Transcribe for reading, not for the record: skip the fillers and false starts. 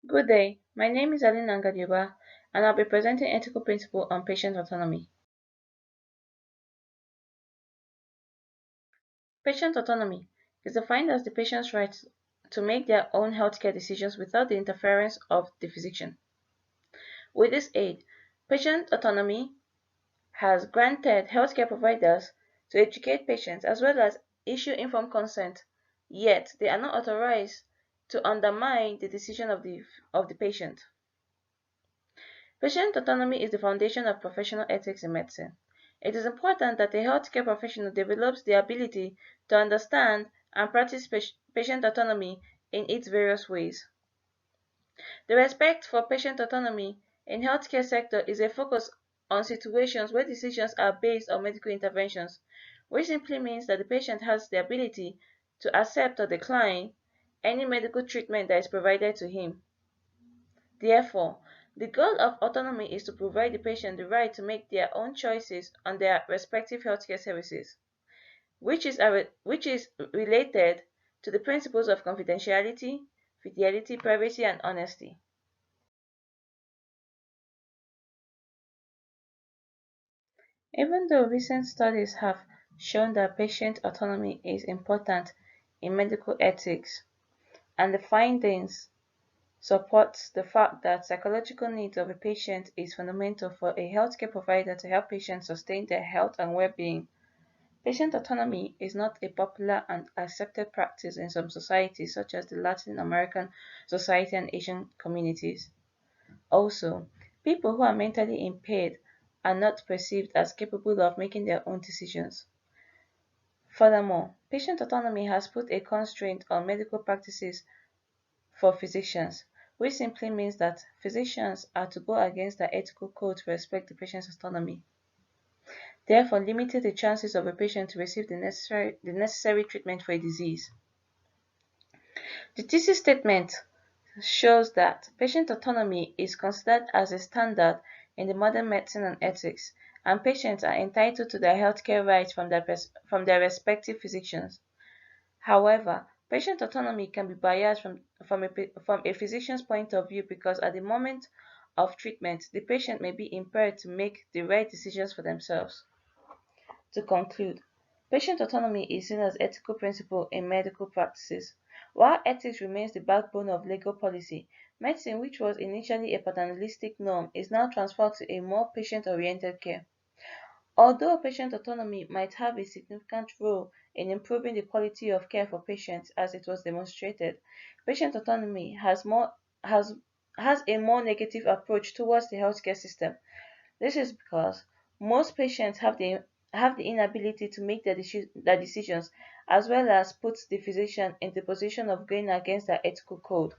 Good day. My name is Aline Ngadioba, and I'll be presenting ethical principle on patient autonomy. Patient autonomy is defined as the patient's right to make their own healthcare decisions without the interference of the physician. With this aid, patient autonomy has granted healthcare providers to educate patients as well as issue informed consent, yet they are not authorized to undermine the decision of the patient. Patient autonomy is the foundation of professional ethics in medicine. It is important that a healthcare professional develops the ability to understand and practice patient autonomy in its various ways. The respect for patient autonomy in healthcare sector is a focus on situations where decisions are based on medical interventions, which simply means that the patient has the ability to accept or decline any medical treatment that is provided to him. Therefore, the goal of autonomy is to provide the patient the right to make their own choices on their respective healthcare services, which is related to the principles of confidentiality, fidelity, privacy, and honesty. Even though recent studies have shown that patient autonomy is important in medical ethics, and the findings supports the fact that psychological needs of a patient is fundamental for a healthcare provider to help patients sustain their health and well-being. Patient autonomy is not a popular and accepted practice in some societies such as the Latin American society and Asian communities. Also, people who are mentally impaired are not perceived as capable of making their own decisions. Furthermore, patient autonomy has put a constraint on medical practices for physicians, which simply means that physicians are to go against the ethical code to respect the patient's autonomy, therefore limiting the chances of a patient to receive the necessary treatment for a disease. The thesis statement shows that patient autonomy is considered as a standard in the modern medicine and ethics, and patients are entitled to their healthcare rights from their respective physicians. However, patient autonomy can be biased from a physician's point of view because at the moment of treatment, the patient may be impaired to make the right decisions for themselves. To conclude, patient autonomy is seen as ethical principle in medical practices. While ethics remains the backbone of legal policy, medicine, which was initially a paternalistic norm, is now transferred to a more patient-oriented care. Although patient autonomy might have a significant role in improving the quality of care for patients as it was demonstrated, patient autonomy has has a more negative approach towards the healthcare system. This is because most patients have the inability to make their decisions as well as puts the physician in the position of going against their ethical code.